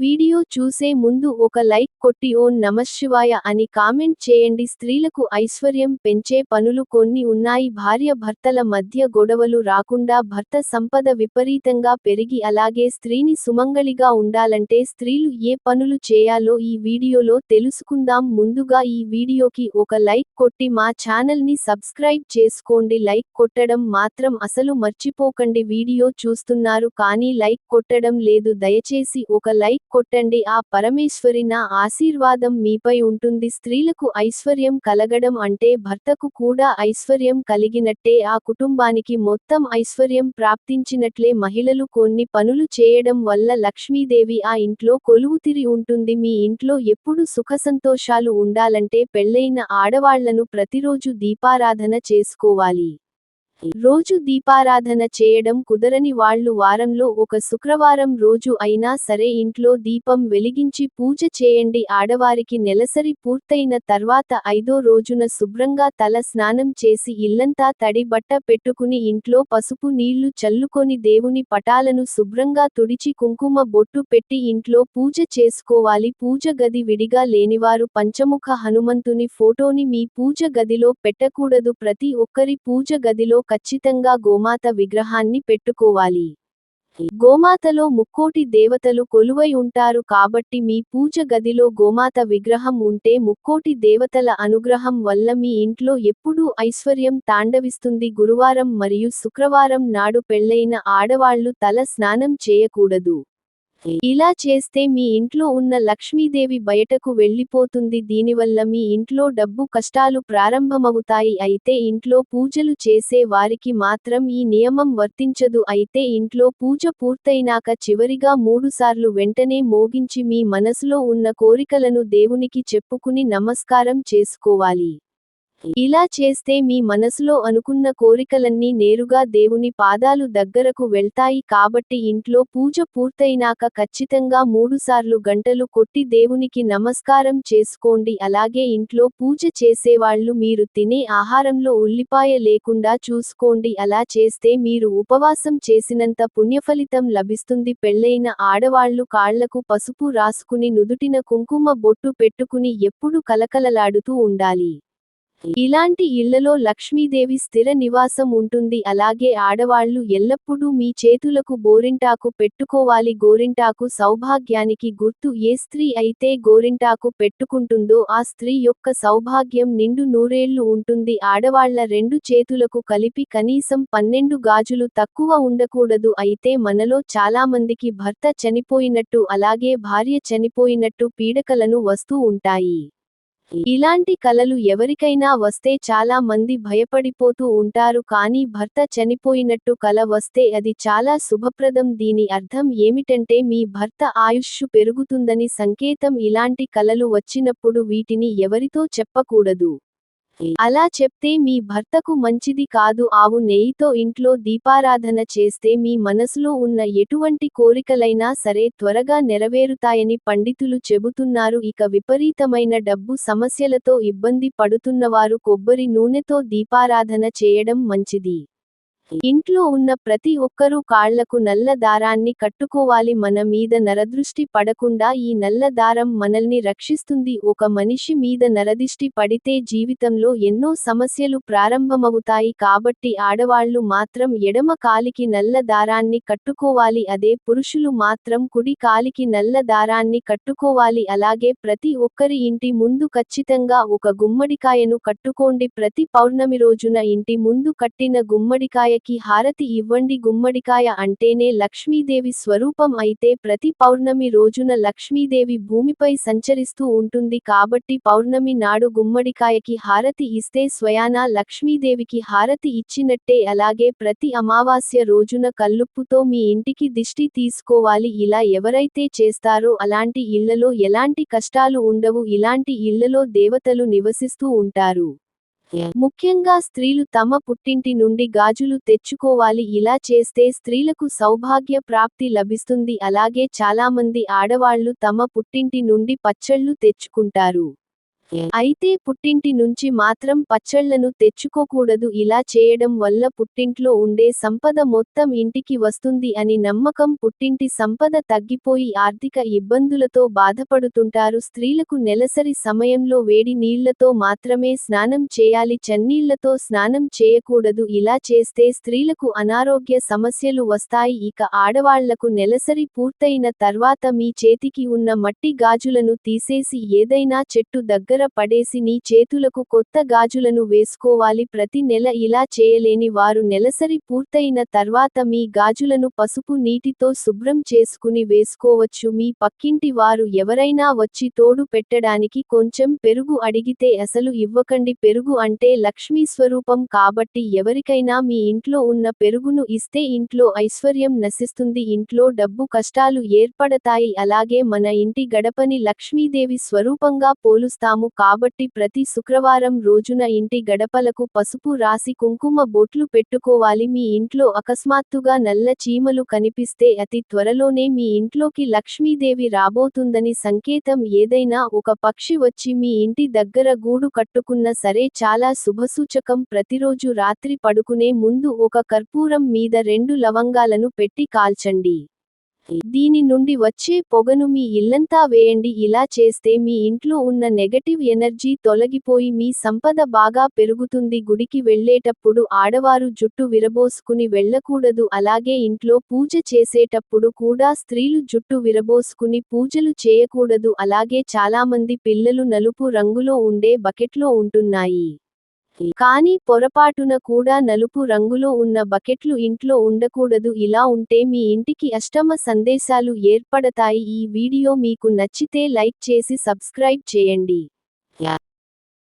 Video చూసే ముందు ఒక లైక్ కొట్టి ఓం నమఃశివాయ అని కామెంట్ చేయండి. స్త్రీలకు ఐశ్వర్యం పెంచే పనులు కొన్ని ఉన్నాయి. భార్య భర్తల మధ్య గొడవలు రాకుండా, భర్త సంపద విపరీతంగా పెరిగి అలాగే స్త్రీని సుమంగళిగా ఉండాలంటే స్త్రీలు ఏ పనులు చేయాలో ఈ వీడియోలో తెలుసుకుందాం. ముందుగా ఈ వీడియోకి ఒక లైక్ కొట్టి మా ఛానల్ ని సబ్స్క్రైబ్ చేసుకోండి. లైక్ కొట్టడం మాత్రం అసలు మర్చిపోకండి. వీడియో చూస్తున్నారు కానీ లైక్ కొట్టడం లేదు. దయచేసి ఒక లైక్ కొట్టండి. ఆ పరమేశ్వరి నా ఆశీర్వాదం మీపై ఉంటుంది. స్త్రీలకు ఐశ్వర్యం కలగడం అంటే భర్తకు కూడా ఐశ్వర్యం కలిగినట్టే, ఆ కుటుంబానికి మొత్తం ఐశ్వర్యం ప్రాప్తించినట్లే. మహిళలు కొన్ని పనులు చేయడం వల్ల లక్ష్మీదేవి ఆ ఇంట్లో కొలువుతీరి ఉంటుంది. మీ ఇంట్లో ఎప్పుడు సుఖసంతోషాలు ఉండాలంటే పెళ్లైన ఆడవాళ్లను ప్రతిరోజు దీపారాధన చేసుకోవాలి. రోజు దీపారాధన చేయడం కుదరని వాళ్ళు వారంలో ఒక శుక్రవారం రోజు అయినా సరే ఇంట్లో దీపం వెలిగించి పూజ చేయండి. ఆడవారికి నెలసరి పూర్తయిన తర్వాత 5వ రోజున శుభ్రంగా తల స్నానం చేసి ఇల్లంతా తడి బట్ట పెట్టుకుని ఇంట్లో పసుపు నీళ్లు చల్లుకొని దేవుని పటాలను శుభ్రంగా తుడిచి కుంకుమ బొట్టు పెట్టి ఇంట్లో పూజ చేసుకోవాలి. పూజ గది విడిగా లేనివారు పంచముఖ హనుమంతుని ఫోటోని మీ పూజ గదిలో పెట్టకూడదు. ప్రతి ఒక్కరి పూజ గదిలో ఖచ్చితంగా గోమాత విగ్రహాన్ని పెట్టుకోవాలి. గోమాతలో ముక్కోటి దేవతలు కొలువై ఉంటారు కాబట్టి మీ పూజ గదిలో గోమాత విగ్రహం ఉంటే ముక్కోటి దేవతల అనుగ్రహం వల్ల మీ ఇంట్లో ఎప్పుడూ ఐశ్వర్యం తాండవిస్తుంది. గురువారం మరియు శుక్రవారం నాడు పెళ్లైన ఆడవాళ్లు తల స్నానం చేయకూడదు. ఇలా చేస్తే మీ ఇంట్లో ఉన్న లక్ష్మీదేవి బయటకు వెళ్లిపోతుంది. దీనివల్ల మీ ఇంట్లో డబ్బు కష్టాలు ప్రారంభమవుతాయి. అయితే ఇంట్లో పూజలు చేసే వారికి మాత్రం ఈ నియమం వర్తించదు. అయితే ఇంట్లో పూజ పూర్తయినాక చివరిగా 3 సార్లు వెంటనే మోగించి మీ మనసులో ఉన్న కోరికలను దేవునికి చెప్పుకుని నమస్కారం చేసుకోవాలి. ఇలా చేస్తే మీ మనసులో అనుకున్న కోరికలన్నీ నేరుగా దేవుని పాదాలు దగ్గరకు వెళ్తాయి. కాబట్టి ఇంట్లో పూజ పూర్తయినాక ఖచ్చితంగా 3 సార్లు గంటలు కొట్టి దేవునికి నమస్కారం చేసుకోండి. అలాగే ఇంట్లో పూజ చేసేవాళ్లు మీరు తినే ఆహారంలో ఉల్లిపాయ లేకుండా చూసుకోండి. అలా చేస్తే మీరు ఉపవాసం చేసినంత పుణ్యఫలితం లభిస్తుంది. పెళ్లైన ఆడవాళ్లు కాళ్లకు పసుపు రాసుకుని నుదుటిన కుంకుమ బొట్టు పెట్టుకుని ఎప్పుడూ కలకలలాడుతూ ఉండాలి. ఇలాంటి ఇళ్లలో లక్ష్మీదేవి స్థిర నివాసం ఉంటుంది. అలాగే ఆడవాళ్లు ఎల్లప్పుడూ మీ చేతులకు గోరింటాకు పెట్టుకోవాలి. గోరింటాకు సౌభాగ్యానికి గుర్తు. ఏ స్త్రీ అయితే గోరింటాకు పెట్టుకుంటుందో ఆ స్త్రీ యొక్క సౌభాగ్యం నిండు నూరేళ్లు ఉంటుంది. ఆడవాళ్ల 2 చేతులకు కలిపి కనీసం 12 గాజులు తక్కువ ఉండకూడదు. అయితే మనలో చాలామందికి భర్త చనిపోయినట్టు అలాగే భార్య చనిపోయినట్టు పీడకలను వస్తూ ఉంటాయి. ఇలాంటి కలలు ఎవరికైనా వస్తే చాలా మంది భయపడిపోతూ ఉంటారు. కానీ భర్త చనిపోయినట్టు కల వస్తే అది చాలా శుభప్రదం. దీని అర్థం ఏమిటంటే మీ భర్త ఆయుష్షు పెరుగుతుందని సంకేతం. ఇలాంటి కలలు వచ్చినప్పుడు వీటిని ఎవరితో చెప్పకూడదు. అలా చెప్తే మీ భర్తకు మంచిది కాదు. ఆవు నెయ్యితో ఇంట్లో దీపారాధన చేస్తే మీ మనసులో ఉన్న ఎటువంటి కోరికలైనా సరే త్వరగా నెరవేరుతాయని పండితులు చెబుతున్నారు. ఇక విపరీతమైన డబ్బు సమస్యలతో ఇబ్బంది పడుతున్నవారు కొబ్బరి నూనెతో దీపారాధన చేయడం మంచిది. ఇంట్లో ఉన్న ప్రతి ఒక్కరూ కాళ్లకు నల్ల దారాన్ని కట్టుకోవాలి. మన మీద నరదృష్టి పడకుండా ఈ నల్ల దారం మనల్ని రక్షిస్తుంది. ఒక మనిషి మీద నరదిష్టి పడితే జీవితంలో ఎన్నో సమస్యలు ప్రారంభమవుతాయి. కాబట్టి ఆడవాళ్లు మాత్రం ఎడమ కాలికి నల్ల దారాన్ని కట్టుకోవాలి. అదే పురుషులు మాత్రం కుడి కాలికి నల్ల దారాన్ని కట్టుకోవాలి. అలాగే ప్రతి ఒక్కరి ఇంటి ముందు ఖచ్చితంగా ఒక గుమ్మడికాయను కట్టుకోండి. ప్రతి పౌర్ణమి రోజున ఇంటి ముందు కట్టిన గుమ్మడికాయ హారతి ఇవ్వండి. గుమ్మడికాయ అంటేనే లక్ష్మీదేవి స్వరూపం. అయితే ప్రతి పౌర్ణమి రోజున లక్ష్మీదేవి భూమిపై సంచరిస్తూ ఉంటుంది. కాబట్టి పౌర్ణమి నాడు గుమ్మడికాయకి హారతి ఇస్తే స్వయానా లక్ష్మీదేవికి హారతి ఇచ్చినట్టే. అలాగే ప్రతి అమావాస్య రోజున కల్లుప్పుతో మీ ఇంటికి దిష్టి తీసుకోవాలి. ఇలా ఎవరైతే చేస్తారో అలాంటి ఇళ్లలో ఎలాంటి కష్టాలు ఉండవు. ఇలాంటి ఇళ్లలో దేవతలు నివసిస్తూ ఉంటారు. ముఖ్యంగా స్త్రీలు తమ పుట్టింటి నుండి గాజులు తెచ్చుకోవాలి. ఇలా చేస్తే స్త్రీలకు సౌభాగ్య ప్రాప్తి లభిస్తుంది. అలాగే చాలామంది ఆడవాళ్లు తమ పుట్టింటి నుండి పచ్చళ్లు తెచ్చుకుంటారు. అయితే పుట్టింటి నుంచి మాత్రం పచ్చళ్లను తెచ్చుకోకూడదు. ఇలా చేయడం వల్ల పుట్టింట్లో ఉండే సంపద మొత్తం ఇంటికి వస్తుంది అని నమ్మకం. పుట్టింటి సంపద తగ్గిపోయి ఆర్థిక ఇబ్బందులతో బాధపడుతుంటారు. స్త్రీలకు నెలసరి సమయంలో వేడి నీళ్లతో మాత్రమే స్నానం చేయాలి. చన్నీళ్లతో స్నానం చేయకూడదు. ఇలా చేస్తే స్త్రీలకు అనారోగ్య సమస్యలు వస్తాయి. ఇక ఆడవాళ్లకు నెలసరి పూర్తయిన తర్వాత మీ చేతికి ఉన్న మట్టి గాజులను తీసేసి ఏదైనా చెట్టు దగ్గర పడేసి నీ చేతులకు కొత్త గాజులను వేసుకోవాలి. ప్రతి నెల ఇలా చేయలేని వారు నెలసరి పూర్తయిన తర్వాత మీ గాజులను పసుపు నీటితో శుభ్రం చేసుకుని వేసుకోవచ్చు. మీ పక్కింటి వారు ఎవరైనా వచ్చి తోడు పెట్టడానికి కొంచెం పెరుగు అడిగితే అసలు ఇవ్వకండి. పెరుగు అంటే లక్ష్మీ స్వరూపం కాబట్టి ఎవరికైనా మీ ఇంట్లో ఉన్న పెరుగును ఇస్తే ఇంట్లో ఐశ్వర్యం నశిస్తుంది. ఇంట్లో డబ్బు కష్టాలు ఏర్పడతాయి. అలాగే మన ఇంటి గడపని లక్ష్మీదేవి స్వరూపంగా పోలుస్తాము. కాబట్టి ప్రతి శుక్రవారం రోజున ఇంటి గడపలకు పసుపు రాసి కుంకుమ బొట్లు పెట్టుకోవాలి. మీ ఇంట్లో అకస్మాత్తుగా నల్ల చీమలు కనిపిస్తే అతి త్వరలోనే మీ ఇంట్లోకి లక్ష్మీదేవి రాబోతుందని సంకేతం. ఏదైనా ఒక పక్షి వచ్చి మీ ఇంటి దగ్గర గూడు కట్టుకున్న సరే చాలా శుభసూచకం. ప్రతిరోజు రాత్రి పడుకునే ముందు ఒక కర్పూరం మీద 2 లవంగాలను పెట్టి కాల్చండి. దీని నుండి వచ్చే పొగను మీ ఇల్లంతా వేయండి. ఇలా చేస్తే మీ ఇంట్లో ఉన్న నెగటివ్ ఎనర్జీ తొలగిపోయి మీ సంపద బాగా పెరుగుతుంది. గుడికి వెళ్ళేటప్పుడు ఆడవారు జుట్టు విరబోసుకుని వెళ్ళకూడదు. అలాగే ఇంట్లో పూజ చేసేటప్పుడు కూడా స్త్రీలు జుట్టు విరబోసుకుని పూజలు చేయకూడదు. అలాగే చాలామంది పిల్లలు నలుపు రంగులో ఉండే బకెట్లో ఉంటున్నాయి. కానీ పొరపాటున కూడా నలుపు రంగులో ఉన్న బకెట్లు ఇంట్లో ఉండకూడదు. ఇలా ఉంటే మీ ఇంటికి అష్టమ సందేశాలు ఏర్పడతాయి. ఈ వీడియో మీకు నచ్చితే లైక్ చేసి సబ్స్క్రైబ్ చేయండి.